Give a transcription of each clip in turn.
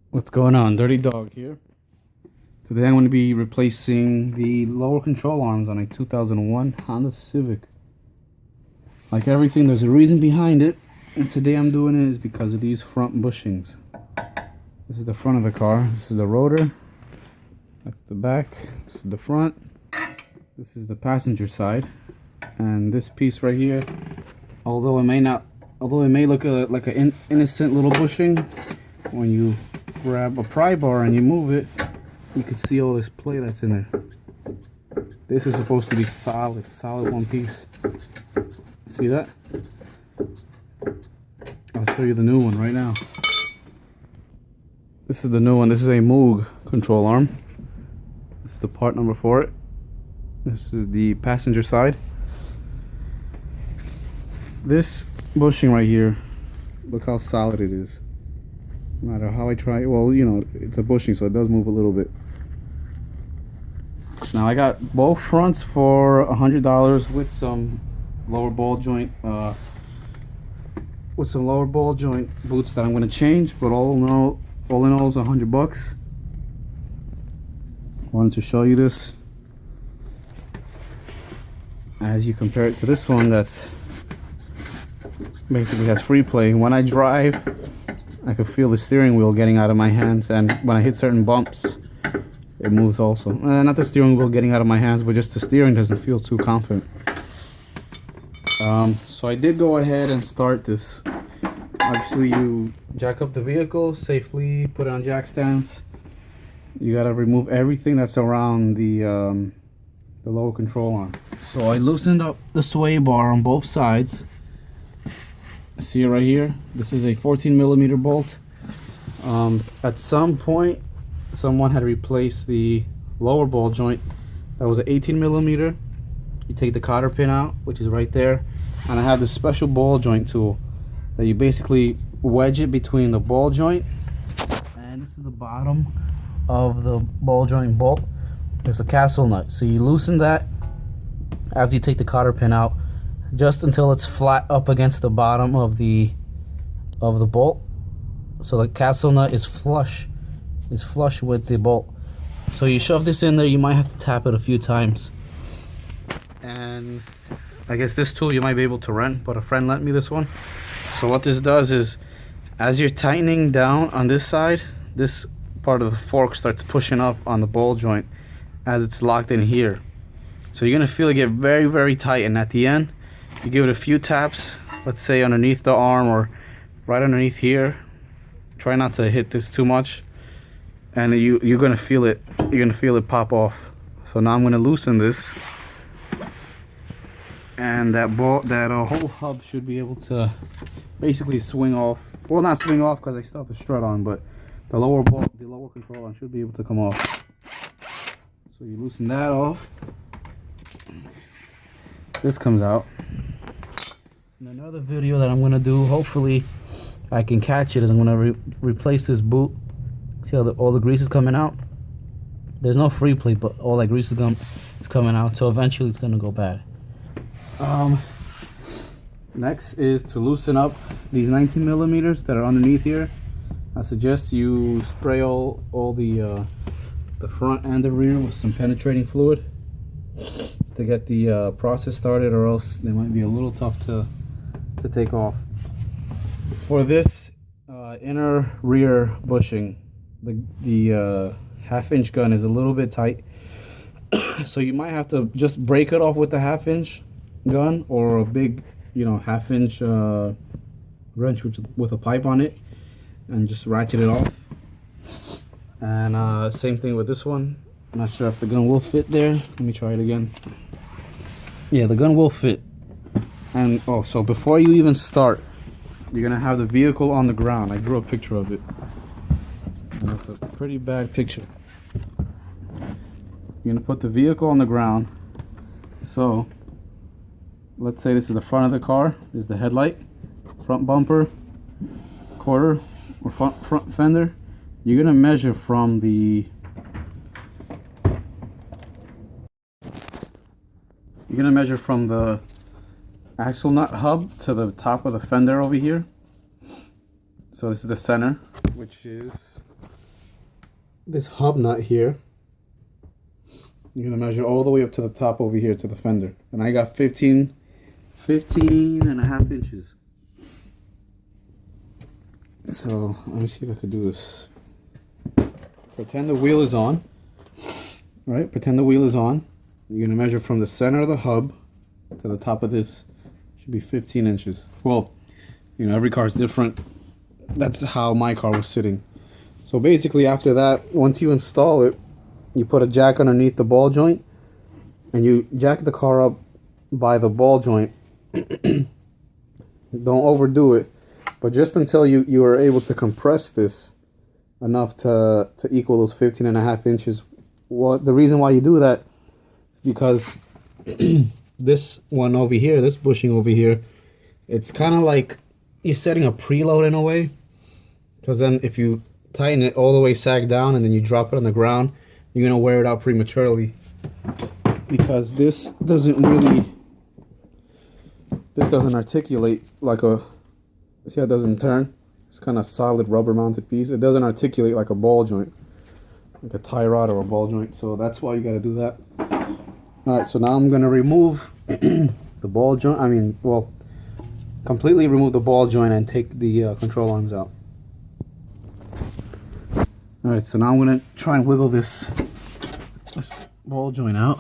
What's going on? Dirty Dog here. Today I'm going to be replacing the lower control arms on a 2001 Honda Civic. Like everything, there's a reason behind it, and today I'm doing it is because of these front bushings. This is the front of the car. This is the rotor. That's the back. This is the front. This is the passenger side. And this piece right here, although it may look like an innocent little bushing, when you grab a pry bar and you move it, you can see all this play that's in there. This is supposed to be solid one piece. See that? I'll show you the new one right now. This is the new one. This is a Moog control arm. This is the part number for it. This is the passenger side. This bushing right here, look how solid it is. No matter how I try, well, you know, it's a bushing, so it does move a little bit. Now I got both fronts for $100 with some lower ball joint boots that I'm going to change. But all in all, it's $100. Wanted to show you this as you compare it to this one that's basically has free play. When I drive, I can feel the steering wheel getting out of my hands, and when I hit certain bumps, it moves also. Not the steering wheel getting out of my hands, but just the steering doesn't feel too confident. So I did go ahead and start this. Obviously, you jack up the vehicle safely, put it on jack stands. You gotta remove everything that's around the lower control arm. So I loosened up the sway bar on both sides. See it right here? This is a 14mm bolt. At some point, someone had replaced the lower ball joint. That was an 18mm. You take the cotter pin out, which is right there, and I have this special ball joint tool that you basically wedge it between the ball joint, and this is the bottom of the ball joint bolt. There's a castle nut, so you loosen that after you take the cotter pin out, just until it's flat up against the bottom of the bolt, so the castle nut is flush with the bolt. So you shove this in there. You might have to tap it a few times, and I guess this tool you might be able to rent, but a friend lent me this one. So what this does is, as you're tightening down on this side, this part of the fork starts pushing up on the ball joint as it's locked in here. So you're gonna feel it get very, very tight, and at the end you give it a few taps, let's say underneath the arm or right underneath here. Try not to hit this too much, and you're gonna feel it. You're gonna feel it pop off. So now I'm gonna loosen this, and that whole hub should be able to basically swing off. Well, not swing off because I still have the strut on, but the lower control arm should be able to come off. So you loosen that off. This comes out. In another video that I'm gonna do, hopefully I can catch it, is I'm gonna replace this boot. See how all the grease is coming out? There's no free plate, but all that grease is coming out, so eventually it's gonna go bad. Next is to loosen up these 19mm that are underneath here. I suggest you spray all the front and the rear with some penetrating fluid to get the process started, or else they might be a little tough to take off. For this inner rear bushing, the half-inch gun is a little bit tight, so you might have to just break it off with the half-inch gun, or a big, half-inch wrench with a pipe on it, and just ratchet it off. And same thing with this one. I'm not sure if the gun will fit there. Let me try it again. Yeah, the gun will fit. And so before you even start, you're gonna have the vehicle on the ground. I drew a picture of it, and it's a pretty bad picture. You're gonna put the vehicle on the ground. So let's say this is the front of the car. There's the headlight, front bumper, quarter, or front fender. You're gonna measure from the axle nut hub to the top of the fender over here. So this is the center, which is this hub nut here. You're gonna measure all the way up to the top over here to the fender. And I got 15 and a half inches. So let me see if I can do this. Pretend the wheel is on. Right? Pretend the wheel is on. You're gonna measure from the center of the hub to the top of this. Should be 15 inches. Well, you know, every car is different. That's how my car was sitting. So basically after that, once you install it, you put a jack underneath the ball joint and you jack the car up by the ball joint. Don't overdo it, but just until you are able to compress this enough to equal those 15 and a half inches. What the reason why you do that, because this one over here, this bushing over here, it's kind of like you're setting a preload in a way, because then if you tighten it all the way sag down and then you drop it on the ground, you're gonna wear it out prematurely, because this doesn't articulate like a, see how it doesn't turn? It's kind of solid rubber mounted piece. It doesn't articulate like a ball joint, like a tie rod or a ball joint. So that's why you got to do that. All right, so now I'm gonna remove the ball joint. I mean, well, completely remove the ball joint and take the control arms out. All right, so now I'm gonna try and wiggle this ball joint out.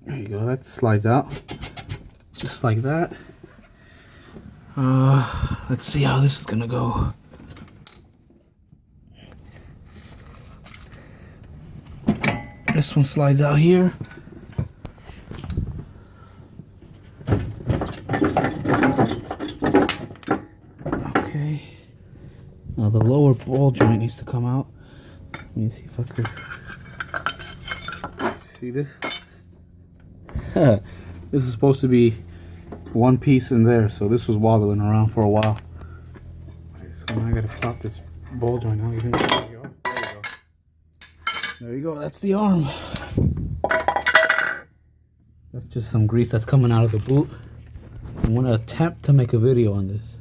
There you go. That slides out just like that. Let's see how this is gonna go. This one slides out here. Okay. Now the lower ball joint needs to come out. Let me see if I could see this. This is supposed to be one piece in there, so this was wobbling around for a while. Okay, so now I gotta pop this ball joint out. There you go. There you go. That's the arm. That's just some grease that's coming out of the boot. I'm gonna attempt to make a video on this.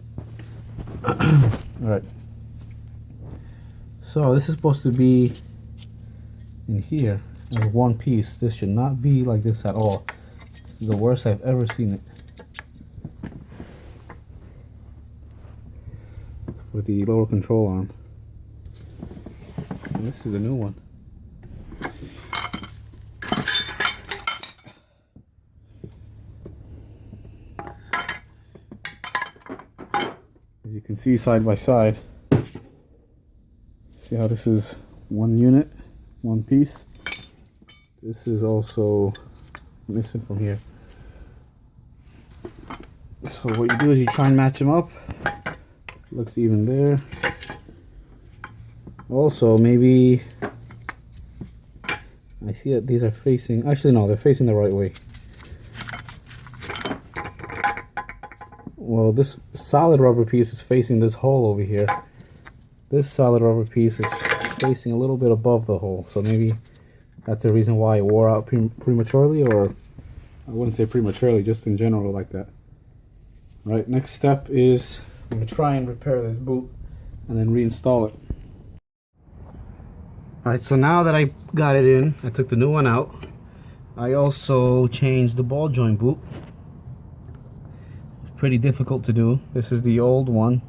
Alright. So this is supposed to be in here as one piece. This should not be like this at all. This is the worst I've ever seen it. With the lower control arm. And this is the new one. As you can see side by side, see how this is one unit, one piece. This is also missing from here. So what you do is you try and match them up. Looks even there. Also, maybe I see that these are facing, actually no, they're facing the right way. Well, this solid rubber piece is facing this hole over here. This solid rubber piece is facing a little bit above the hole, so maybe that's the reason why it wore out prematurely, or I wouldn't say prematurely, just in general like that. Right, next step is I'm going to try and repair this boot and then reinstall it. Alright, so now that I got it in, I took the new one out. I also changed the ball joint boot. It's pretty difficult to do. This is the old one,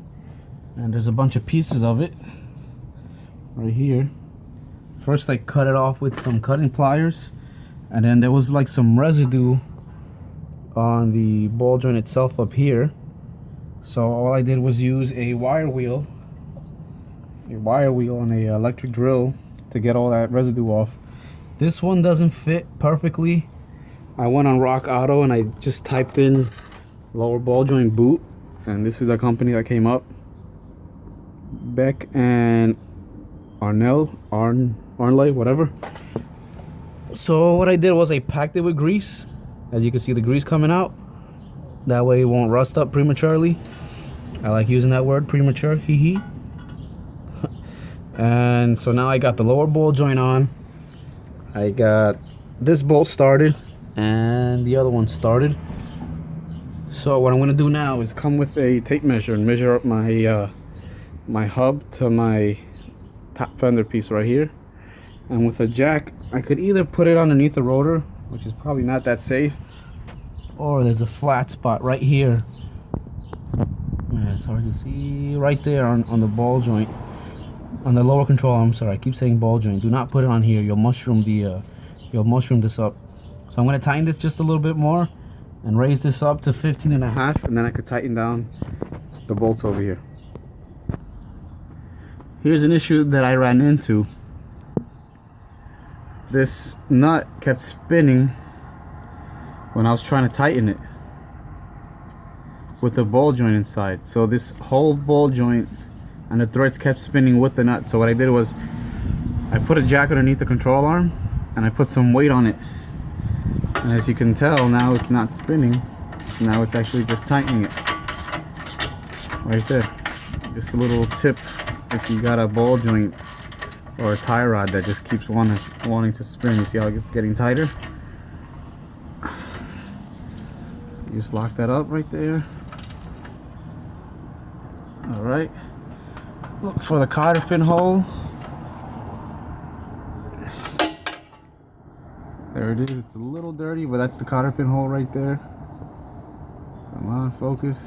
and there's a bunch of pieces of it right here. First I cut it off with some cutting pliers, and then there was like some residue on the ball joint itself up here. So all I did was use a wire wheel and a electric drill to get all that residue off. This one doesn't fit perfectly. I went on Rock Auto and I just typed in lower ball joint boot, and this is the company that came up, Beck and Arnley, whatever. So what I did was I packed it with grease. As you can see, the grease coming out. That way it won't rust up prematurely. I like using that word, premature, hee hee. And so now I got the lower ball joint on. I got this bolt started and the other one started. So what I'm gonna do now is come with a tape measure and measure up my my hub to my top fender piece right here. And with a jack, I could either put it underneath the rotor, which is probably not that safe, or there's a flat spot right here. Yeah, it's hard to see. Right there on the ball joint, on the lower control arm. Sorry, I keep saying ball joint. Do not put it on here. You'll mushroom this up. So I'm going to tighten this just a little bit more and raise this up to 15.5, and then I could tighten down the bolts over here. Here's an issue that I ran into. This nut kept spinning when I was trying to tighten it with the ball joint inside. So this whole ball joint and the threads kept spinning with the nut. So what I did was I put a jack underneath the control arm and I put some weight on it. And as you can tell, now it's not spinning. Now it's actually just tightening it. Right there. Just a little tip if you got a ball joint or a tie rod that just keeps wanting to spin. You see how it's getting tighter? You just lock that up right there. Alright. Look for the cotter pin hole. There it is. It's a little dirty, but that's the cotter pin hole right there. Come on, focus.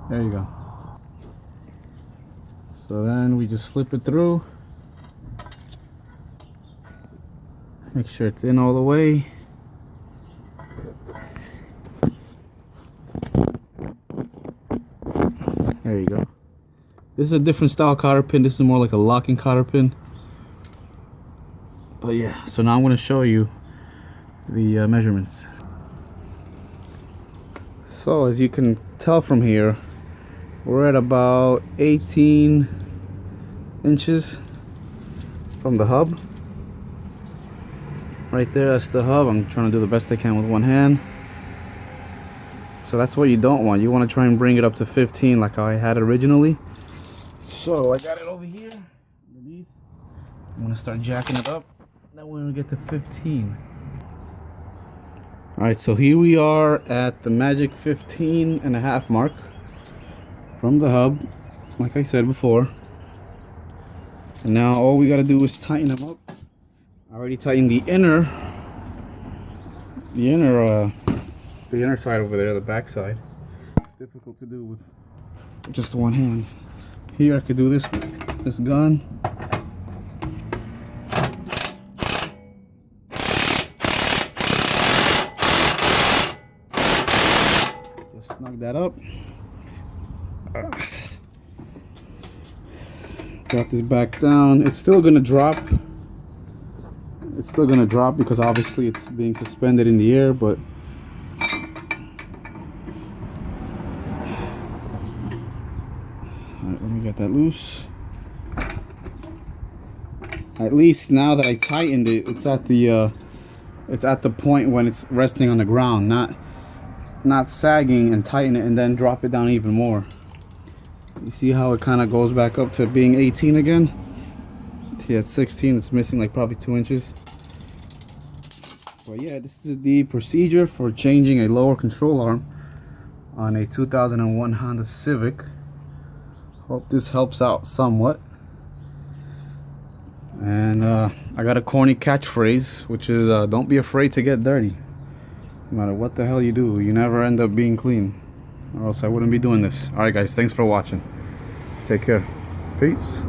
There you go. So then we just slip it through. Make sure it's in all the way. There you go. This is a different style cotter pin. This is more like a locking cotter pin. But yeah, so now I'm going to show you the measurements. So as you can tell from here, we're at about 18 inches from the hub. Right there, that's the hub. I'm trying to do the best I can with one hand. So that's what you don't want. You want to try and bring it up to 15 like I had originally. So I got it over here underneath. I'm going to start jacking it up. Then we're going to get to 15. Alright, so here we are at the magic 15.5 mark from the hub, like I said before. And now all we got to do is tighten them up. I already tightened the inner side over there, the back side. It's difficult to do with just one hand. Here I could do this with this gun. Just snug that up. Got this back down. It's still gonna drop. It's still gonna drop because obviously it's being suspended in the air, but alright, let me get that loose. At least now that I tightened it, it's at the point when it's resting on the ground, not sagging, and tighten it and then drop it down even more. You see how it kind of goes back up to being 18 again? Yeah, it's 16. It's missing like probably 2 inches. But yeah, this is the procedure for changing a lower control arm on a 2001 Honda Civic. Hope this helps out somewhat. And I got a corny catchphrase, which is don't be afraid to get dirty. No matter what the hell you do, you never end up being clean, or else I wouldn't be doing this. Alright guys, thanks for watching. Take care. Peace.